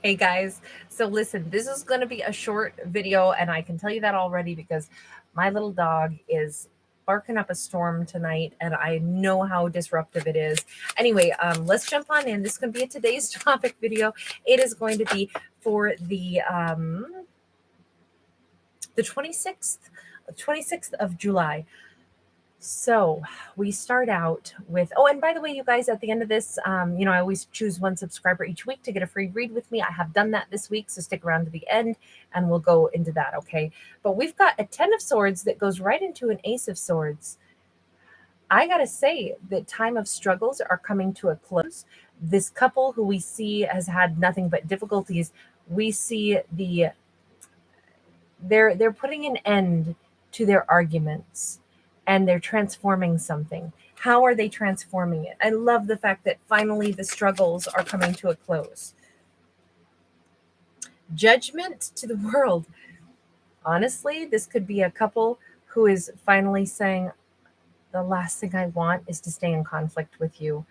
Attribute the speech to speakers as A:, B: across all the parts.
A: Hey guys, so listen, this is going to be a short video, and I can tell you that already because my little dog is barking up a storm tonight, and I know how disruptive it is. Anyway, let's jump on in. This is going to be a today's topic video. It is going to be for the 26th of July. So we start out with, oh, and by the way, you guys, at the end of this, I always choose one subscriber each week to get a free read with me. I have done that this week, so stick around to the end and we'll go into that, okay? But we've got a 10 of swords that goes right into an ace of swords. I gotta say, the time of struggles are coming to a close. This couple who we see has had nothing but difficulties. We see they're putting an end to their arguments and they're transforming something. How are they transforming it? I love the fact that finally the struggles are coming to a close. Judgment to the world. Honestly, this could be a couple who is finally saying, the last thing I want is to stay in conflict with you.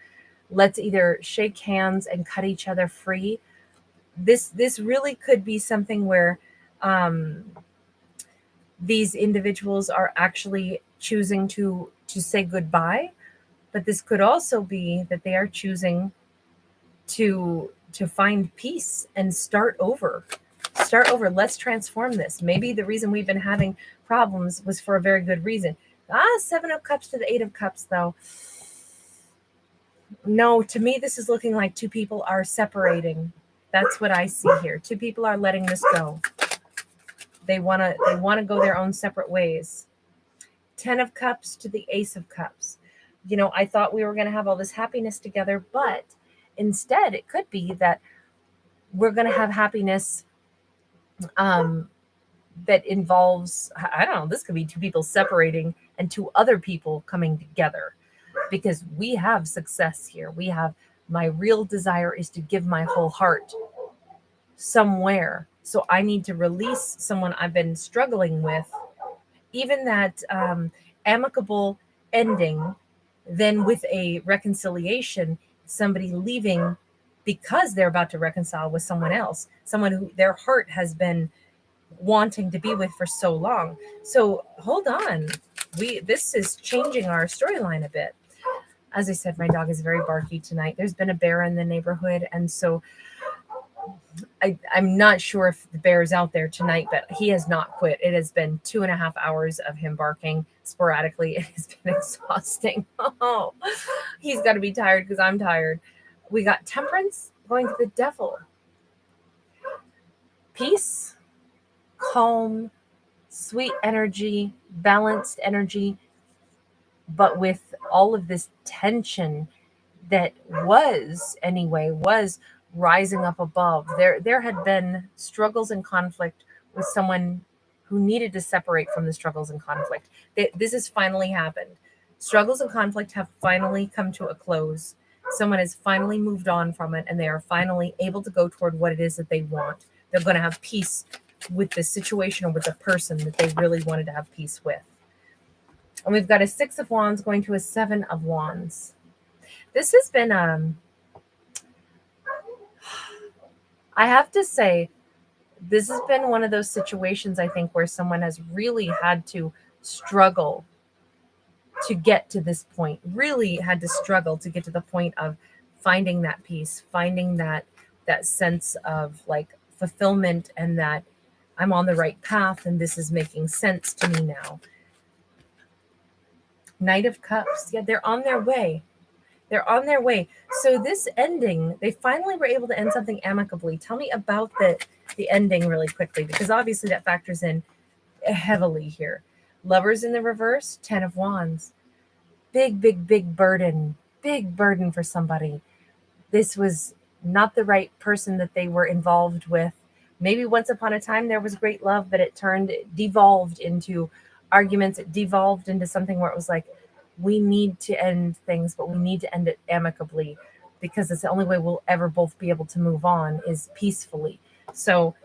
A: Let's either shake hands and cut each other free. This really could be something where these individuals are actually choosing to say goodbye, but this could also be that they are choosing to find peace and start over. Let's transform this. Maybe the reason we've been having problems was for a very good reason. 7 of Cups to the 8 of Cups, though. No, to me, this is looking like two people are separating. That's what I see here. Two people are letting this go. They want to go their own separate ways. 10 of Cups to the Ace of Cups. I thought we were going to have all this happiness together, but instead it could be that we're going to have happiness that involves, I don't know, this could be two people separating and two other people coming together, because we have success here. We have, my real desire is to give my whole heart somewhere. So I need to release someone I've been struggling with. Even that amicable ending, then with a reconciliation, somebody leaving because they're about to reconcile with someone else, someone who their heart has been wanting to be with for so long. So hold on, this is changing our storyline a bit. As I said, my dog is very barky tonight. There's been a bear in the neighborhood, and so I'm not sure if the bear is out there tonight, but he has not quit. It has been 2.5 hours of him barking sporadically. It has been exhausting. Oh, he's got to be tired because I'm tired. We got Temperance going to the Devil. Peace, calm, sweet energy, balanced energy, but with all of this tension that was rising up above. There had been struggles and conflict with someone who needed to separate from the struggles and conflict. This has finally happened. Struggles and conflict have finally come to a close. Someone has finally moved on from it, and they are finally able to go toward what it is that they want. They're going to have peace with the situation or with the person that they really wanted to have peace with. And we've got a 6 of Wands going to a 7 of Wands. This has been I have to say, this has been one of those situations, I think, where someone has really had to struggle to get to this point, really had to struggle to get to the point of finding that peace, finding that sense of like fulfillment, and that I'm on the right path and this is making sense to me now. Knight of Cups. Yeah, they're on their way. They're on their way. So this ending, they finally were able to end something amicably. Tell me about the ending really quickly, because obviously that factors in heavily here. Lovers in the reverse, 10 of Wands. Big burden. Big burden for somebody. This was not the right person that they were involved with. Maybe once upon a time there was great love, but it devolved into arguments. It devolved into something where it was like, we need to end things, but we need to end it amicably, because it's the only way we'll ever both be able to move on is peacefully. So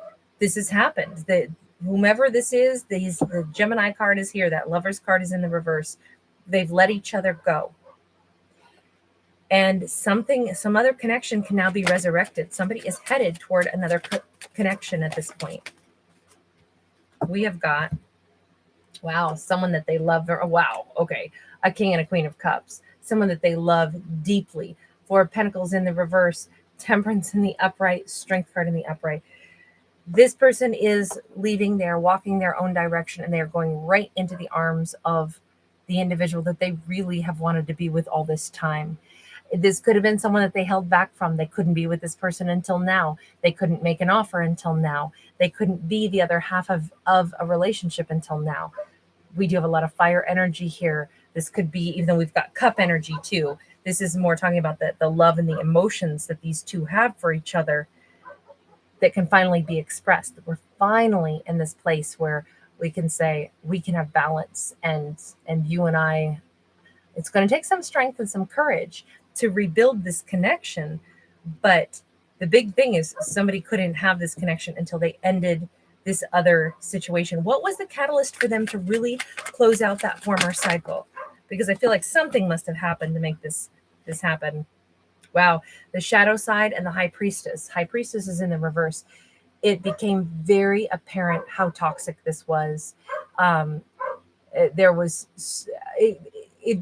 A: this has happened. That whomever this is, the Gemini card is here. That Lover's card is in the reverse. They've let each other go. And some other connection can now be resurrected. Somebody is headed toward another connection at this point. We have got, wow, someone that they love. Wow, okay, a king and a queen of cups. Someone that they love deeply. Four of Pentacles in the reverse, Temperance in the upright, Strength card in the upright. This person is leaving, they're walking their own direction, and they're going right into the arms of the individual that they really have wanted to be with all this time. This could have been someone that they held back from. They couldn't be with this person until now. They couldn't make an offer until now. They couldn't be the other half of a relationship until now. We do have a lot of fire energy here. This could be, even though we've got cup energy too, this is more talking about the love and the emotions that these two have for each other that can finally be expressed. We're finally in this place where we can say we can have balance, and you and I, it's going to take some strength and some courage to rebuild this connection. But the big thing is somebody couldn't have this connection until they ended this other situation. What was the catalyst for them to really close out that former cycle? Because I feel like something must have happened to make this happen. Wow, the shadow side and the high priestess. High priestess is in the reverse. It became very apparent how toxic this was. It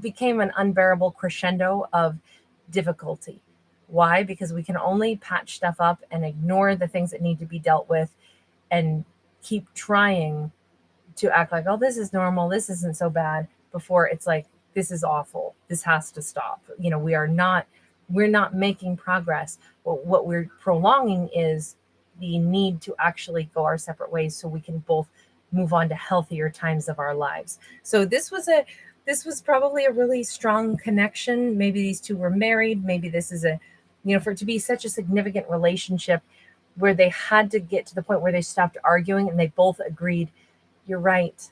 A: became an unbearable crescendo of difficulty. Why? Because we can only patch stuff up and ignore the things that need to be dealt with and keep trying to act like, oh, this is normal, this isn't so bad, before it's like, this is awful, this has to stop. We're not making progress. What we're prolonging is the need to actually go our separate ways so we can both move on to healthier times of our lives. So this was probably a really strong connection. Maybe these two were married. Maybe this is for it to be such a significant relationship where they had to get to the point where they stopped arguing and they both agreed, you're right,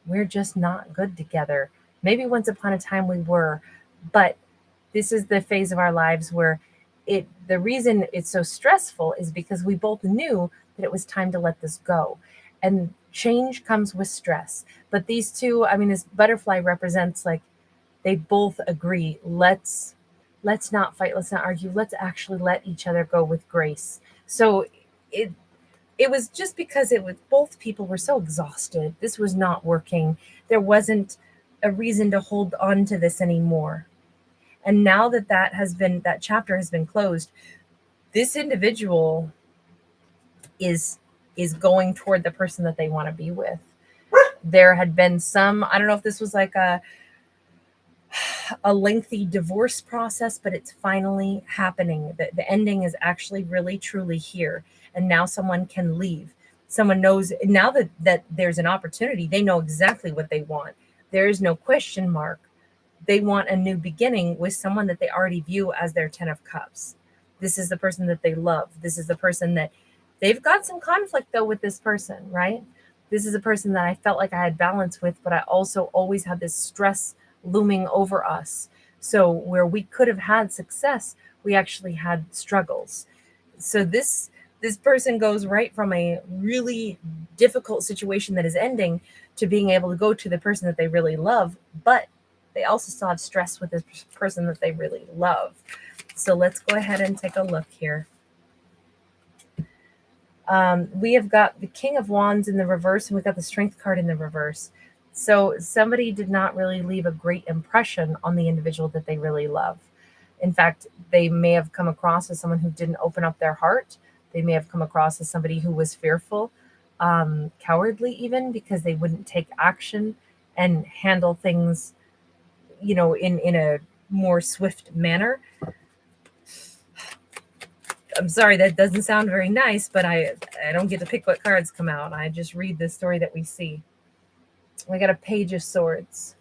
A: we're just not good together. Maybe once upon a time we were, but this is the phase of our lives where the reason it's so stressful is because we both knew that it was time to let this go. And change comes with stress. But these two, this butterfly represents, like, they both agree, let's not fight, let's not argue, let's actually let each other go with grace. So it was just because both people were so exhausted. This was not working. There wasn't a reason to hold on to this anymore. And now that chapter has been closed, this individual is going toward the person that they want to be with. There had been some, I don't know if this was like a lengthy divorce process, but it's finally happening. The ending is actually really truly here. And now someone can leave. Someone knows now that there's an opportunity. They know exactly what they want. There is no question mark. They want a new beginning with someone that they already view as their 10 of Cups. This is the person that they love. This is the person that they've got some conflict though with this person, right? This is a person that I felt like I had balance with, but I also always had this stress looming over us. So where we could have had success, we actually had struggles. So this person goes right from a really difficult situation that is ending to being able to go to the person that they really love, but they also still have stress with this person that they really love. So let's go ahead and take a look here. We have got the King of Wands in the reverse, and we've got the Strength card in the reverse. So somebody did not really leave a great impression on the individual that they really love. In fact, they may have come across as someone who didn't open up their heart. They may have come across as somebody who was fearful, cowardly even, because they wouldn't take action and handle things, in a more swift manner. I'm sorry, that doesn't sound very nice, but I don't get to pick what cards come out. I just read the story that we see. We got a Page of Swords.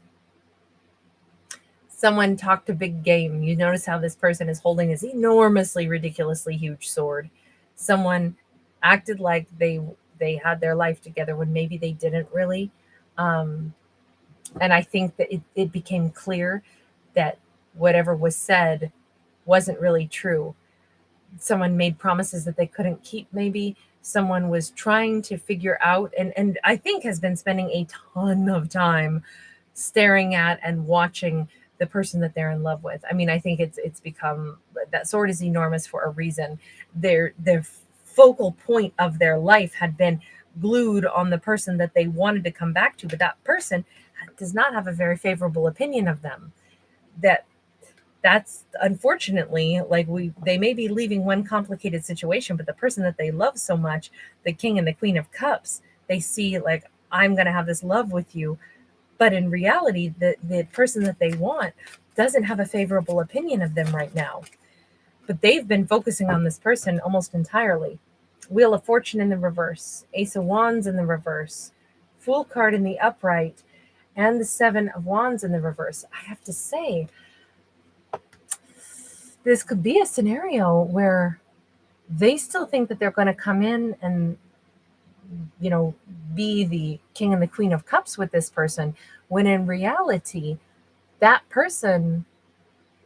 A: Someone talked a big game. You notice how this person is holding this enormously, ridiculously huge sword. Someone acted like they had their life together when maybe they didn't really. And I think that it became clear that whatever was said wasn't really true. Someone made promises that they couldn't keep, maybe. Someone was trying to figure out, and I think has been spending a ton of time staring at and watching the person that they're in love with. I mean, I think it's become, that sword is enormous for a reason. Their focal point of their life had been glued on the person that they wanted to come back to, but that person does not have a very favorable opinion of them. That's unfortunately, like, they may be leaving one complicated situation, but the person that they love so much, the King and the Queen of Cups, they see like, I'm going to have this love with you, but in reality, the person that they want doesn't have a favorable opinion of them right now. But they've been focusing on this person almost entirely. Wheel of Fortune in the reverse, Ace of Wands in the reverse, Fool card in the upright, and the Seven of Wands in the reverse. I have to say, this could be a scenario where they still think that they're going to come in and, be the King and the Queen of Cups with this person, when in reality, that person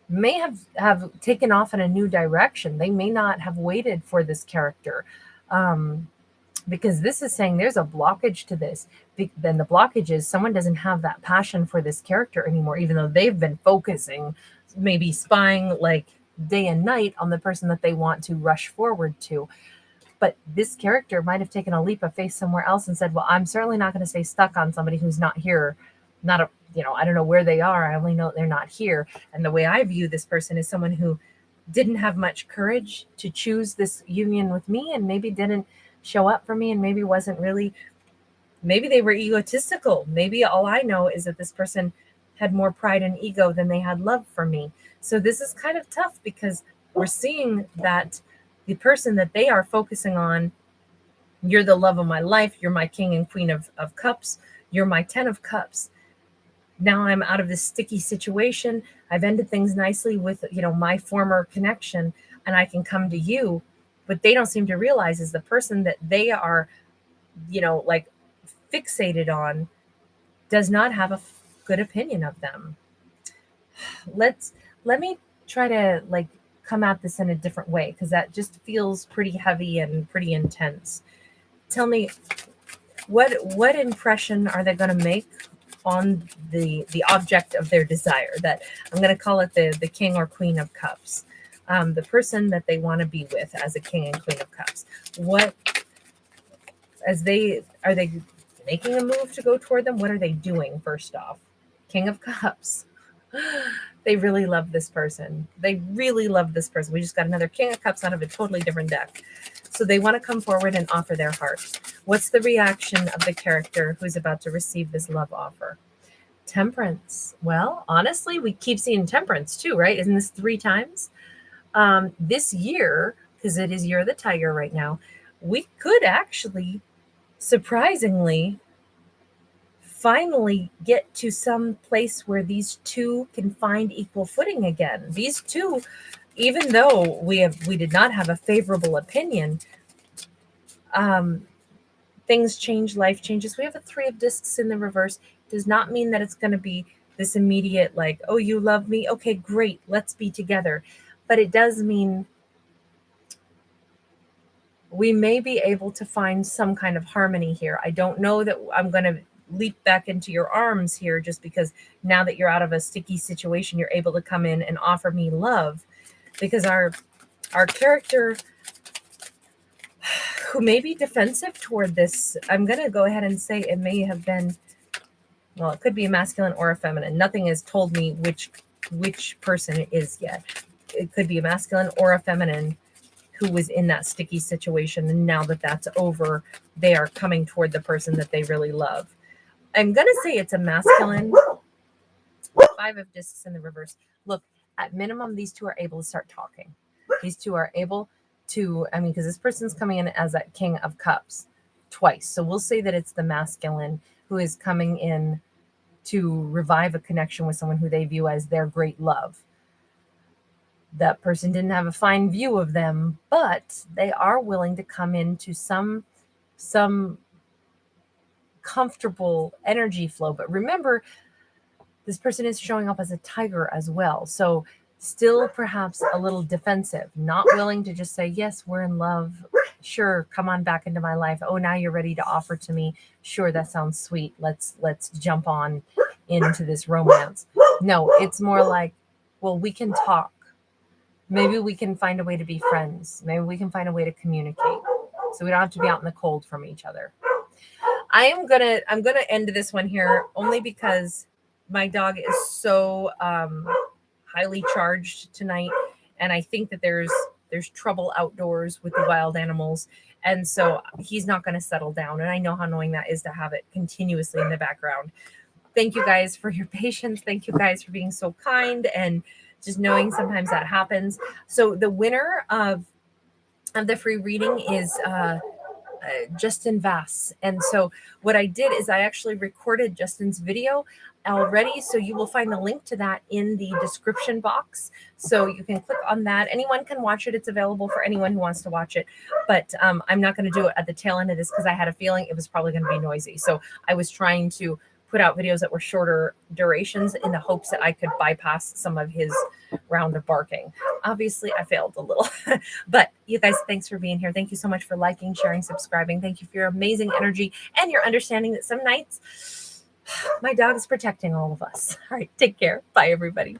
A: may have taken off in a new direction. They may not have waited for this character, because this is saying there's a blockage to this. Then the blockage is someone doesn't have that passion for this character anymore, even though they've been focusing, maybe spying like day and night on the person that they want to rush forward to. But this character might have taken a leap of faith somewhere else and said, well, I'm certainly not going to stay stuck on somebody who's not here. I don't know where they are. I only know they're not here. And the way I view this person is someone who didn't have much courage to choose this union with me, and maybe didn't show up for me, and maybe they were egotistical. Maybe all I know is that this person had more pride and ego than they had love for me. So this is kind of tough, because we're seeing that the person that they are focusing on, you're the love of my life, you're my King and Queen of Cups, you're my 10 of Cups. Now I'm out of this sticky situation. I've ended things nicely with, my former connection, and I can come to you. But they don't seem to realize is the person that they are, like, fixated on does not have a good opinion of them. Let me try to like come at this in a different way, because that just feels pretty heavy and pretty intense. Tell me, what impression are they going to make on the object of their desire? That I'm going to call it the King or Queen of Cups, the person that they want to be with as a King and Queen of Cups. Are they making a move to go toward them? What are they doing first off? King of Cups. They really love this person. We just got another King of Cups out of a totally different deck. So they want to come forward and offer their heart. What's the reaction of the character who's about to receive this love offer? Temperance. Well, honestly, we keep seeing Temperance too, right? Isn't this 3 times? This year, because it is Year of the Tiger right now, we could actually, surprisingly, finally get to some place where these two can find equal footing again. These two, even though we did not have a favorable opinion, things change, life changes. We have a 3 of Discs in the reverse. Does not mean that it's going to be this immediate, like, oh, you love me? Okay, great, let's be together. But it does mean we may be able to find some kind of harmony here. I don't know that I'm going to leap back into your arms here just because now that you're out of a sticky situation, you're able to come in and offer me love, because our character who may be defensive toward this, I'm going to go ahead and say it may have been, well, it could be a masculine or a feminine. Nothing has told me which person it is yet. It could be a masculine or a feminine who was in that sticky situation. And now that that's over, they are coming toward the person that they really love. I'm going to say it's a masculine. 5 of Discs in the reverse. Look, at minimum, these two are able to start talking. These two are able to, because this person's coming in as that King of Cups twice. So we'll say that it's the masculine who is coming in to revive a connection with someone who they view as their great love. That person didn't have a fine view of them, but they are willing to come into some comfortable energy flow. But remember, this person is showing up as a tiger as well. So still perhaps a little defensive, not willing to just say, yes, we're in love. Sure, come on back into my life. Oh, now you're ready to offer to me. Sure, that sounds sweet. Let's jump on into this romance. No, it's more like, well, we can talk. Maybe we can find a way to be friends. Maybe we can find a way to communicate. So we don't have to be out in the cold from each other. I'm gonna end this one here only because my dog is so highly charged tonight, and I think that there's trouble outdoors with the wild animals, and so he's not going to settle down. And I know how annoying that is to have it continuously in the background. Thank you guys for your patience. Thank you guys for being so kind and just knowing sometimes that happens. So the winner of the free reading is Justin Vass. And so what I did is I actually recorded Justin's video already. So you will find the link to that in the description box. So you can click on that. Anyone can watch it. It's available for anyone who wants to watch it. But I'm not going to do it at the tail end of this because I had a feeling it was probably going to be noisy. So I was trying to put out videos that were shorter durations in the hopes that I could bypass some of his round of barking. Obviously, I failed a little. But you guys, thanks for being here. Thank you so much for liking, sharing, subscribing. Thank you for your amazing energy and your understanding that some nights my dog is protecting all of us. All right, take care. Bye, everybody.